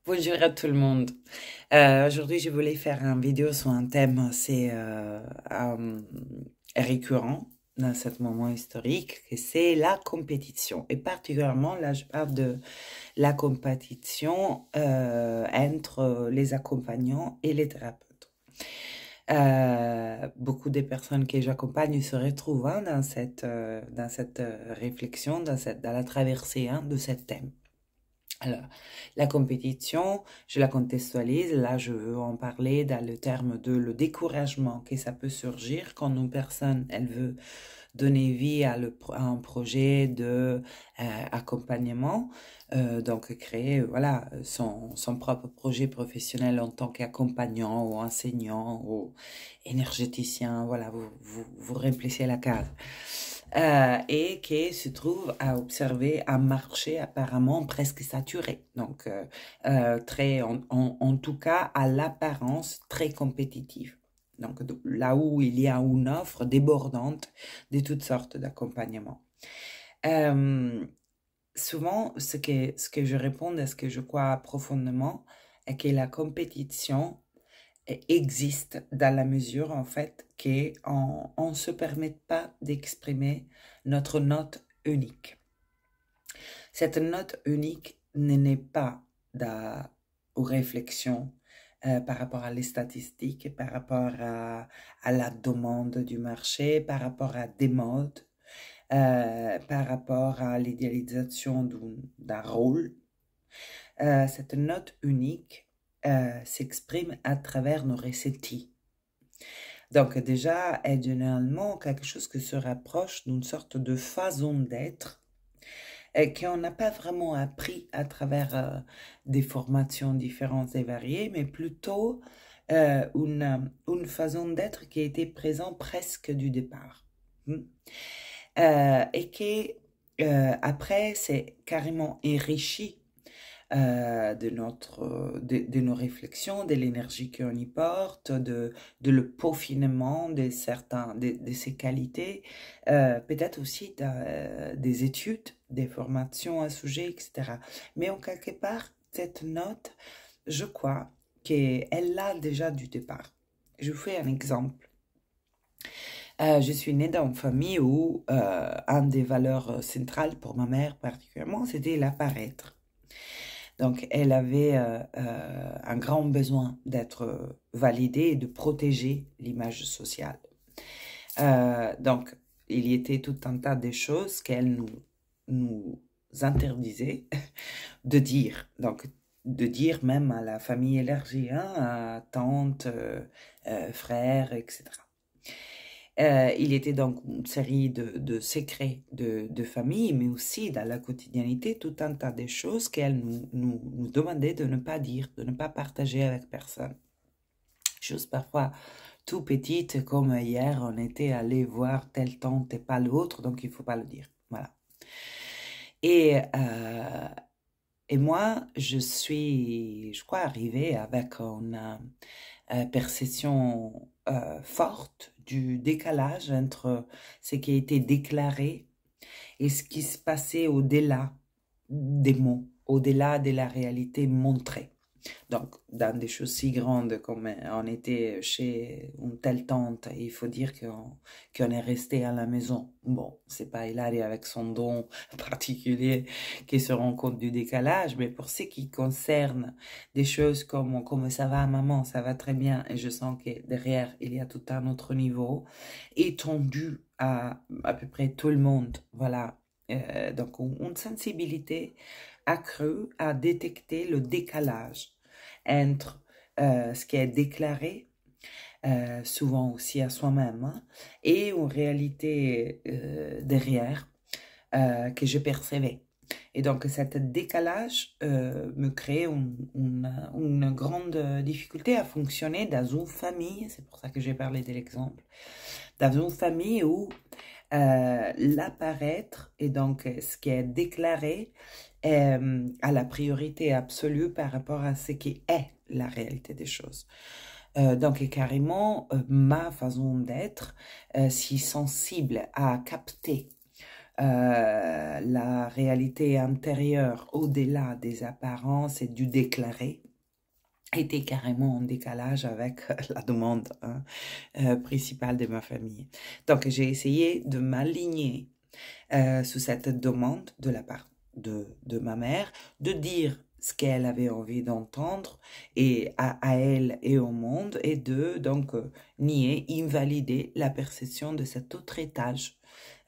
Bonjour à tout le monde. Aujourd'hui, je voulais faire une vidéo sur un thème assez récurrent dans ce moment historique, que c'est la compétition. Et particulièrement, là, je parle de la compétition entre les accompagnants et les thérapeutes. Beaucoup de personnes que j'accompagne se retrouvent hein, dans cette réflexion, dans la traversée hein, de ce thème. Alors, la compétition, je la contextualise. Là, je veux en parler dans le terme de le découragement que ça peut surgir quand une personne, elle veut donner vie à un projet de accompagnement, donc créer voilà son propre projet professionnel en tant qu'accompagnant ou enseignant ou énergéticien, voilà, vous remplissez la case. Et qui se trouve à observer un marché apparemment presque saturé, donc très, en tout cas à l'apparence très compétitive. Donc là où il y a une offre débordante de toutes sortes d'accompagnements. Euh, Souvent, ce que je réponds à ce que je crois profondément est que la compétition existe dans la mesure, en fait, qu'on ne se permet pas d'exprimer notre note unique. Cette note unique n'est pas aux réflexions par rapport à les statistiques, par rapport à la demande du marché, par rapport à des modes, par rapport à l'idéalisation d'un rôle. Cette note unique s'exprime à travers nos ressentis. Donc déjà, est généralement quelque chose qui se rapproche d'une sorte de façon d'être qu'on n'a pas vraiment appris à travers des formations différentes et variées, mais plutôt une façon d'être qui était présente presque du départ. Et qui, après, c'est carrément enrichi de nos réflexions, de l'énergie qu'on y porte, de le peaufinement de ses qualités, peut-être aussi des études, des formations à sujet, etc. Mais en quelque part, cette note, je crois qu'elle l'a déjà du départ. Je vous fais un exemple. Je suis née dans une famille où une des valeurs centrales pour ma mère particulièrement, c'était l'apparaître. Donc, elle avait un grand besoin d'être validée et de protéger l'image sociale. Donc, il y était tout un tas de choses qu'elle nous interdisait de dire. Donc, de dire même à la famille élargie, hein, à tante, frère, etc. Il était donc une série de secrets de famille, mais aussi dans la quotidienneté, tout un tas de choses qu'elle nous demandait de ne pas dire, de ne pas partager avec personne. Choses parfois tout petites, comme hier, on était allé voir telle tante et pas l'autre, donc il ne faut pas le dire. Voilà. Et, euh, et moi, je crois, arrivée avec une perception forte du décalage entre ce qui a été déclaré et ce qui se passait au-delà des mots, au-delà de la réalité montrée. Donc, dans des choses si grandes comme on était chez une telle tante, il faut dire qu'on est resté à la maison. Bon, c'est pas Hilary avec son don particulier qui se rend compte du décalage, mais pour ce qui concerne des choses comme ça va maman, ça va très bien, et je sens que derrière il y a tout un autre niveau, étendu à peu près tout le monde, voilà. Donc, une sensibilité accrue à détecter le décalage entre ce qui est déclaré, souvent aussi à soi-même, hein, et une réalité derrière que je percevais. Et donc, cet décalage me crée une grande difficulté à fonctionner dans une famille, c'est pour ça que j'ai parlé de l'exemple, dans une famille où l'apparaître et donc ce qui est déclaré a la priorité absolue par rapport à ce qui est la réalité des choses. Donc carrément ma façon d'être si sensible à capter la réalité intérieure au-delà des apparences et du déclaré était carrément en décalage avec la demande principale de ma famille. Donc j'ai essayé de m'aligner sous cette demande de la part de ma mère, de dire ce qu'elle avait envie d'entendre et à elle et au monde, et de donc nier, invalider la perception de cet autre étage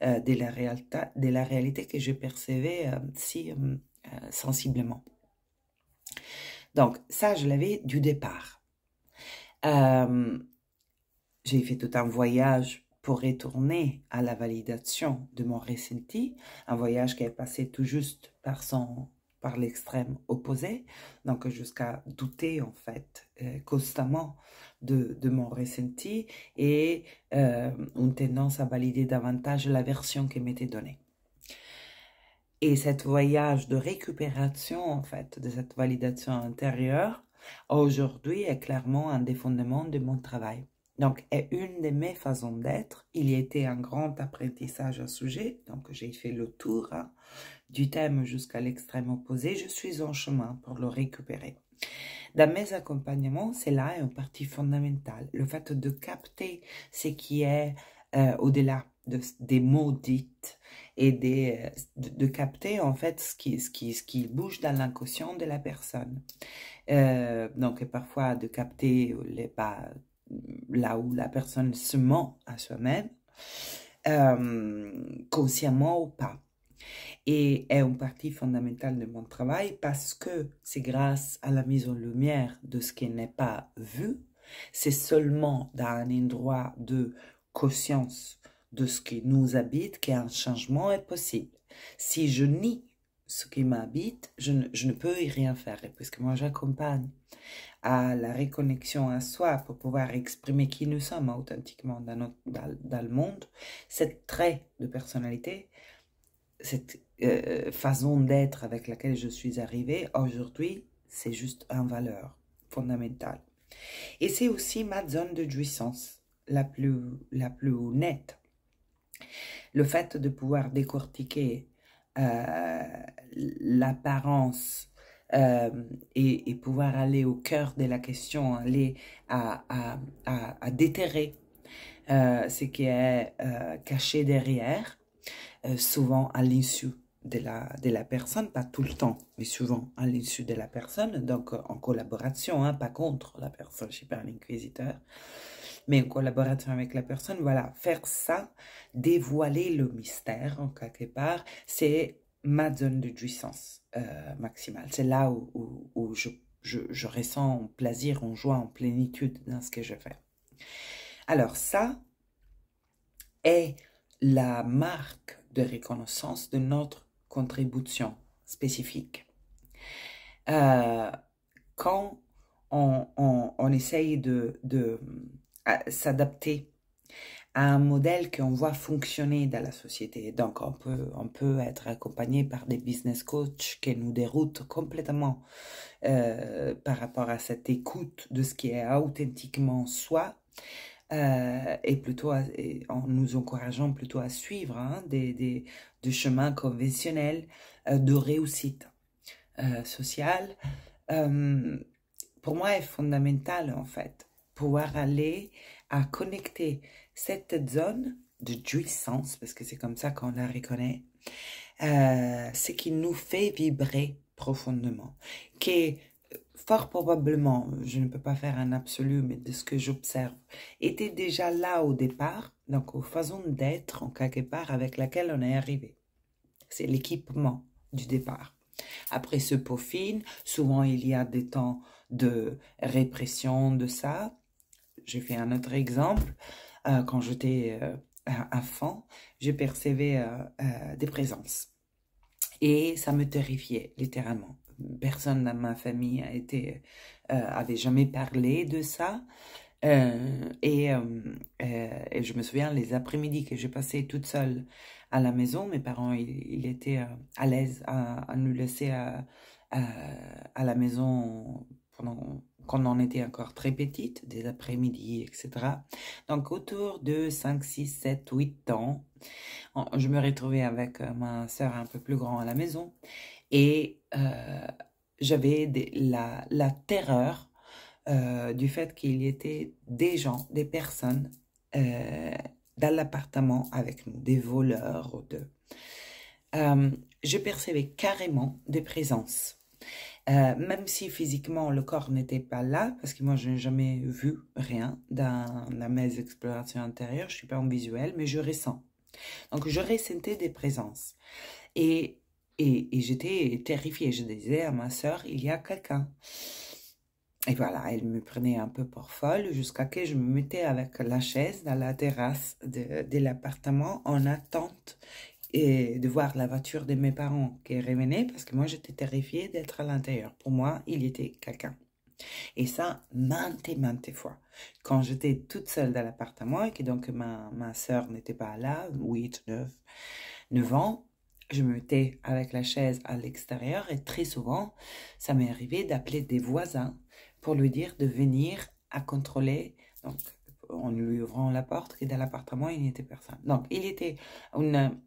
de la réalité que je percevais si sensiblement. Donc ça, je l'avais du départ. J'ai fait tout un voyage pour retourner à la validation de mon ressenti, un voyage qui est passé tout juste par l'extrême opposé, donc jusqu'à douter en fait constamment de mon ressenti et une tendance à valider davantage la version qui m'était donnée. Et cet voyage de récupération en fait de cette validation intérieure aujourd'hui est clairement un des fondements de mon travail. Donc, est une de mes façons d'être. Il y a été un grand apprentissage à ce sujet. Donc, j'ai fait le tour du thème jusqu'à l'extrême opposé. Je suis en chemin pour le récupérer. Dans mes accompagnements, c'est là une partie fondamentale. Le fait de capter ce qui est au-delà des mots dits et de capter en fait ce qui bouge dans l'inconscient de la personne. Donc, parfois de capter là où la personne se ment à soi-même, consciemment ou pas. Et est une partie fondamentale de mon travail parce que c'est grâce à la mise en lumière de ce qui n'est pas vu, c'est seulement dans un endroit de conscience de ce qui nous habite qu'un changement est possible. Si je nie ce qui m'habite, je ne peux y rien faire, puisque moi j'accompagne à la reconnexion à soi pour pouvoir exprimer qui nous sommes authentiquement dans le monde, cette trait de personnalité, cette façon d'être avec laquelle je suis arrivée aujourd'hui, c'est juste une valeur fondamentale. Et c'est aussi ma zone de jouissance la plus nette. Le fait de pouvoir décortiquer l'apparence et pouvoir aller au cœur de la question, aller à déterrer ce qui est caché derrière, souvent à l'insu de la personne, pas tout le temps, mais souvent à l'insu de la personne, donc en collaboration, hein, pas contre la personne, je ne suis pas un inquisiteur, mais en collaboration avec la personne, voilà, faire ça, dévoiler le mystère en quelque part, c'est ma zone de jouissance maximale. C'est là où je ressens en plaisir, en joie, en plénitude dans ce que je fais. Alors ça est la marque de reconnaissance de notre contribution spécifique. Quand on essaye de s'adapter à un modèle qu'on voit fonctionner dans la société. Donc, on peut être accompagné par des business coachs qui nous déroutent complètement par rapport à cette écoute de ce qui est authentiquement soi, et plutôt en nous encourageant plutôt à suivre des chemins conventionnels de réussite sociale. Pour moi, est fondamental en fait pouvoir aller à connecter cette zone de jouissance, parce que c'est comme ça qu'on la reconnaît, ce qui nous fait vibrer profondément, qui est fort probablement, je ne peux pas faire un absolu, mais de ce que j'observe, était déjà là au départ, donc aux façons d'être en quelque part avec laquelle on est arrivé. C'est l'équipement du départ. Après se peaufine, souvent il y a des temps de répression de ça. J'ai fait un autre exemple. Quand j'étais enfant, je percevais des présences. Et ça me terrifiait, littéralement. Personne dans ma famille avait jamais parlé de ça. Et je me souviens, les après-midi que j'ai passé toute seule à la maison, mes parents, ils étaient à l'aise à nous laisser à la maison pendant quand on était encore très petite, des après-midi, etc. Donc autour de 5, 6, 7, 8 ans, je me retrouvais avec ma sœur un peu plus grande à la maison et j'avais la terreur du fait qu'il y était des gens, des personnes euh, dans l'appartement avec nous, des voleurs ou de... je percevais carrément des présences. Même si physiquement le corps n'était pas là, parce que moi je n'ai jamais vu rien dans mes explorations intérieures, je ne suis pas en visuel, mais je ressens. Donc je ressentais des présences. Et, et j'étais terrifiée, je disais à ma sœur, il y a quelqu'un. Et voilà, elle me prenait un peu pour folle jusqu'à que je me mettais avec la chaise dans la terrasse de l'appartement en attente et de voir la voiture de mes parents qui revenait parce que moi j'étais terrifiée d'être à l'intérieur. Pour moi, il y était quelqu'un. Et ça, maintes et maintes fois. Quand j'étais toute seule dans l'appartement et que donc ma sœur n'était pas là, 8, 9 ans, je me mettais avec la chaise à l'extérieur et très souvent, ça m'est arrivé d'appeler des voisins pour lui dire de venir à contrôler, donc en lui ouvrant la porte, et dans l'appartement, il n'y était personne. Donc, il y était une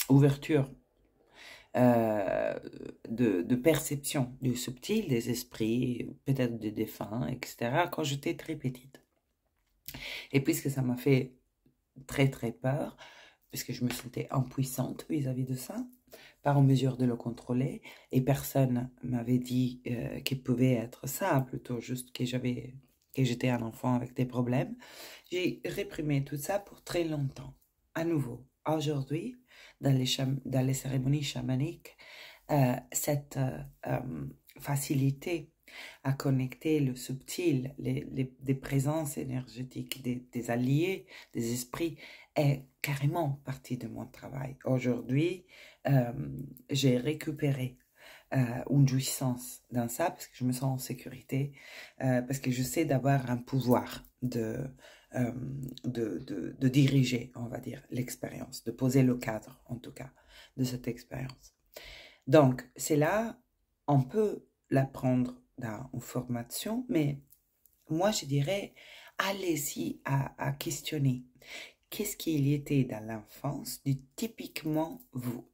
ouverture de perception du subtil, des esprits, peut-être des défunts, etc., quand j'étais très petite. Et puisque ça m'a fait très très peur, parce que je me sentais impuissante vis-à-vis de ça, pas en mesure de le contrôler, et personne m'avait dit qu'il pouvait être ça, plutôt juste que j'étais un enfant avec des problèmes. J'ai réprimé tout ça pour très longtemps. À nouveau, aujourd'hui, dans les cérémonies chamaniques, cette facilité à connecter le subtil, des présences énergétiques, des alliés, des esprits, est carrément partie de mon travail. Aujourd'hui, j'ai récupéré une jouissance dans ça parce que je me sens en sécurité, parce que je sais d'avoir un pouvoir de diriger, on va dire, l'expérience, de poser le cadre, en tout cas, de cette expérience. Donc, c'est là, on peut l'apprendre dans une formation, mais moi, je dirais, allez-y à questionner. Qu'est-ce qu'il y était dans l'enfance du typiquement vous?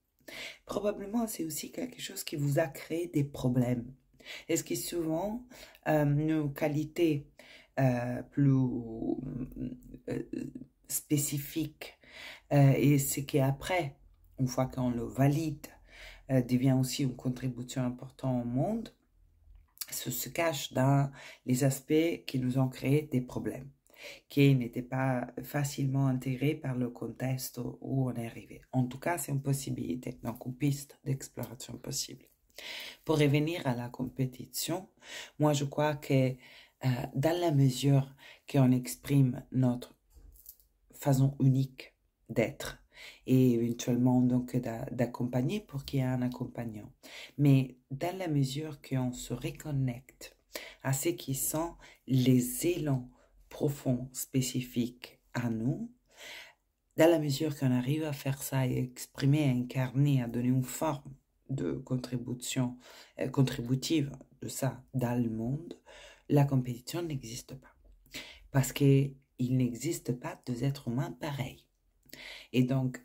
Probablement, c'est aussi quelque chose qui vous a créé des problèmes. Est-ce que souvent, nos qualités plus euh, spécifiques et ce qui après, une fois qu'on le valide, devient aussi une contribution importante au monde, se cache dans les aspects qui nous ont créé des problèmes, qui n'étaient pas facilement intégrés par le contexte où on est arrivé. En tout cas, c'est une possibilité, donc une piste d'exploration possible. Pour revenir à la compétition, moi je crois que dans la mesure qu'on exprime notre façon unique d'être, et éventuellement donc d'accompagner pour qu'il y ait un accompagnant. Mais dans la mesure qu'on se reconnecte à ce qui sont les élans profonds spécifiques à nous, dans la mesure qu'on arrive à faire ça et exprimer, à incarner, à donner une forme de contribution contributive de ça dans le monde, la compétition n'existe pas. Parce qu'il n'existe pas deux êtres humains pareils. Et donc,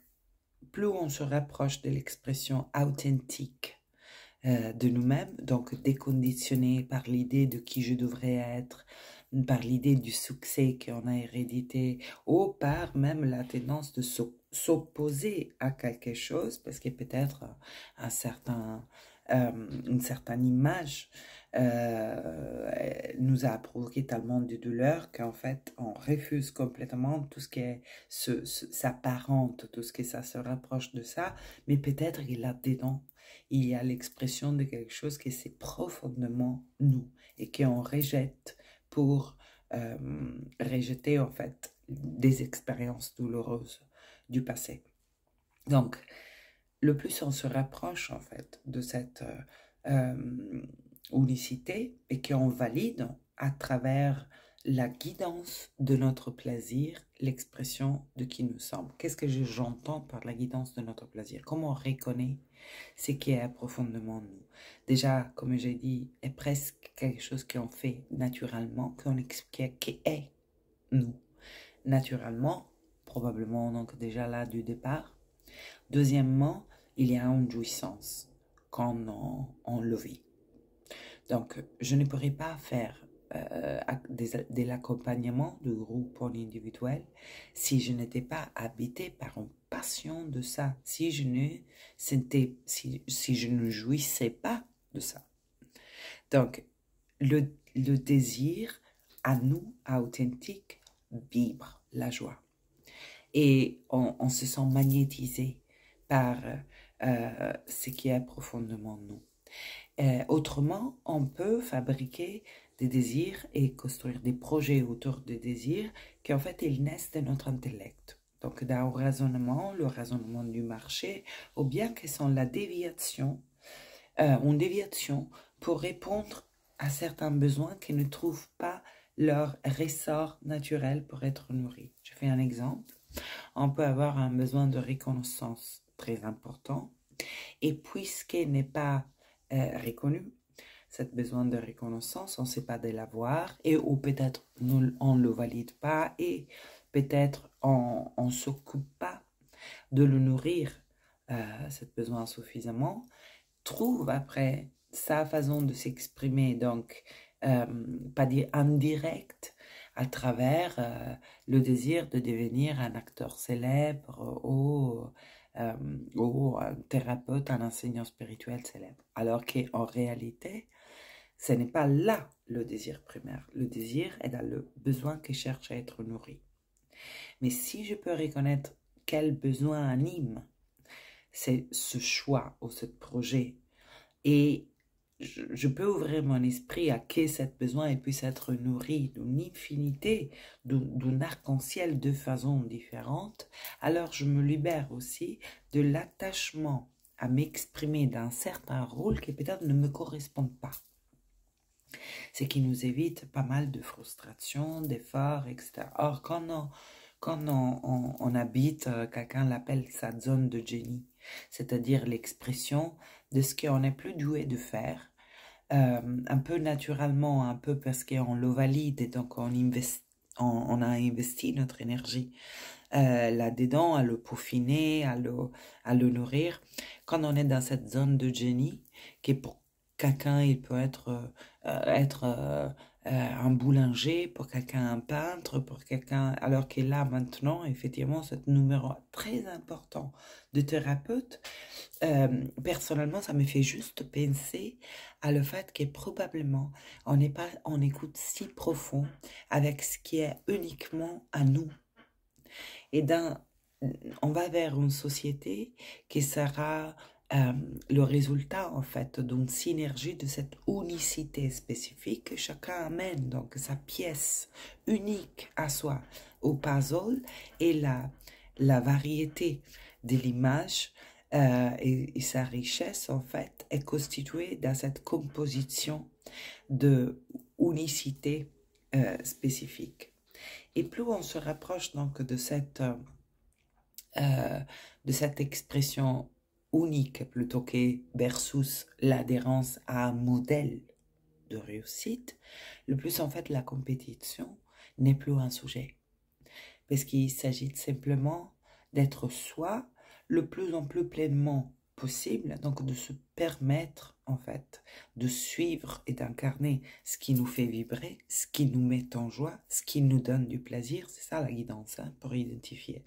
plus on se rapproche de l'expression authentique de nous-mêmes, donc déconditionné par l'idée de qui je devrais être, par l'idée du succès qu'on a hérédité, ou par même la tendance de s'opposer à quelque chose, parce que peut-être une certaine image nous a provoqué tellement de douleur qu'en fait on refuse complètement tout ce qui est s'apparente, tout ce qui ça se rapproche de ça, mais peut-être qu'il a dedans il y a l'expression de quelque chose qui c'est profondément nous et qu'on rejette pour rejeter en fait des expériences douloureuses du passé. Donc, le plus on se rapproche en fait de cette unicité et qu'on valide à travers la guidance de notre plaisir, l'expression de qui nous sommes. Qu'est-ce que j'entends par la guidance de notre plaisir? Comment on reconnaît ce qui est profondément nous? Déjà, comme j'ai dit, est presque quelque chose qu'on fait naturellement, qui est nous, naturellement, probablement donc déjà là du départ. Deuxièmement, il y a une jouissance quand on le vit. Donc, je ne pourrais pas faire de l'accompagnement de groupe en individuel si je n'étais pas habité par une passion de ça, si je ne jouissais pas de ça. Donc, le désir à nous, authentique, vibre la joie. Et on se sent magnétisé par ce qui est profondément nous. Autrement, on peut fabriquer des désirs et construire des projets autour des désirs qui en fait ils naissent de notre intellect. Donc dans le raisonnement du marché, ou bien que sont la déviation, une déviation pour répondre à certains besoins qui ne trouvent pas leur ressort naturel pour être nourris. Je fais un exemple. On peut avoir un besoin de reconnaissance très important et puisqu'il n'est pas reconnu, cet besoin de reconnaissance, on ne sait pas de l'avoir et ou peut-être on ne le valide pas et peut-être on ne s'occupe pas de le nourrir, ce besoin suffisamment, trouve après sa façon de s'exprimer, donc pas dire indirect, à travers le désir de devenir un acteur célèbre ou un thérapeute, un enseignant spirituel célèbre. Alors qu'en réalité, ce n'est pas là le désir primaire. Le désir est dans le besoin qui cherche à être nourri. Mais si je peux reconnaître quel besoin anime c'est ce choix ou ce projet et je peux ouvrir mon esprit à que ce besoin puisse être nourri d'une infinité, d'un arc-en-ciel de façons différentes, alors je me libère aussi de l'attachement à m'exprimer dans certains rôles qui peut-être ne me correspondent pas. Ce qui nous évite pas mal de frustration, d'efforts, etc. Or, quand on habite, quelqu'un l'appelle sa zone de génie, c'est-à-dire l'expression de ce qu'on n'est plus doué de faire, un peu naturellement, un peu parce qu'on le valide et donc on a investi notre énergie là-dedans, à le peaufiner, à le nourrir. Quand on est dans cette zone de génie, qui pour quelqu'un, il peut être un boulanger, pour quelqu'un un peintre, pour quelqu'un, alors que là maintenant, effectivement, ce numéro très important de thérapeute, personnellement, ça me fait juste penser à le fait que probablement on n'est pas en écoute si profond avec ce qui est uniquement à nous. Et on va vers une société qui sera le résultat en fait d'une synergie de cette unicité spécifique que chacun amène, donc sa pièce unique à soi au puzzle et la variété de l'image et sa richesse en fait est constituée dans cette composition de unicité spécifique. Et plus on se rapproche donc de cette expression unique plutôt que versus l'adhérence à un modèle de réussite, le plus en fait la compétition n'est plus un sujet. Parce qu'il s'agit simplement d'être soi le plus en plus pleinement possible, donc de se permettre en fait de suivre et d'incarner ce qui nous fait vibrer, ce qui nous met en joie, ce qui nous donne du plaisir, c'est ça la guidance hein, pour identifier.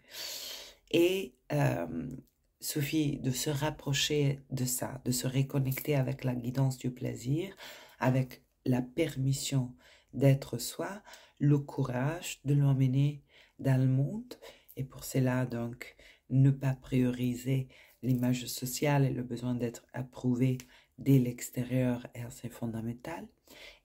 Et suffit de se rapprocher de ça, de se reconnecter avec la guidance du plaisir, avec la permission d'être soi, le courage de l'emmener dans le monde, et pour cela donc ne pas prioriser l'image sociale et le besoin d'être approuvé dès l'extérieur est assez fondamental.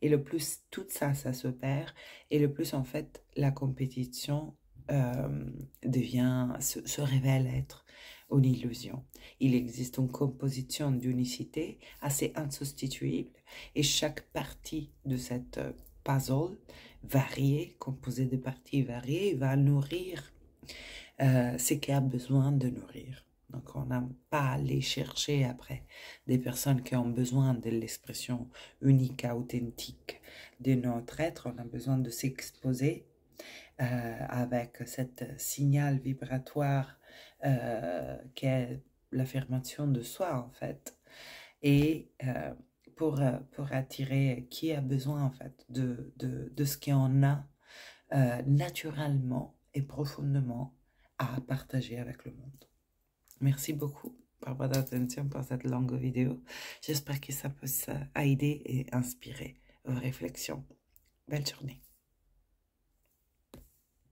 Et le plus tout ça, ça se perd. Et le plus en fait, la compétition se révèle être une illusion. Il existe une composition d'unicité assez insubstituible. Et chaque partie de cette puzzle variée, composée de parties variées, va nourrir ce qui a besoin de nourrir. Donc, on n'a pas à aller chercher après des personnes qui ont besoin de l'expression unique, authentique de notre être. On a besoin de s'exposer avec cette signal vibratoire qu'est l'affirmation de soi, en fait. Et pour attirer qui a besoin, en fait, de ce qu'on a naturellement et profondément à partager avec le monde. Merci beaucoup pour votre attention pour cette longue vidéo. J'espère que ça peut aider et inspirer vos réflexions. Belle journée.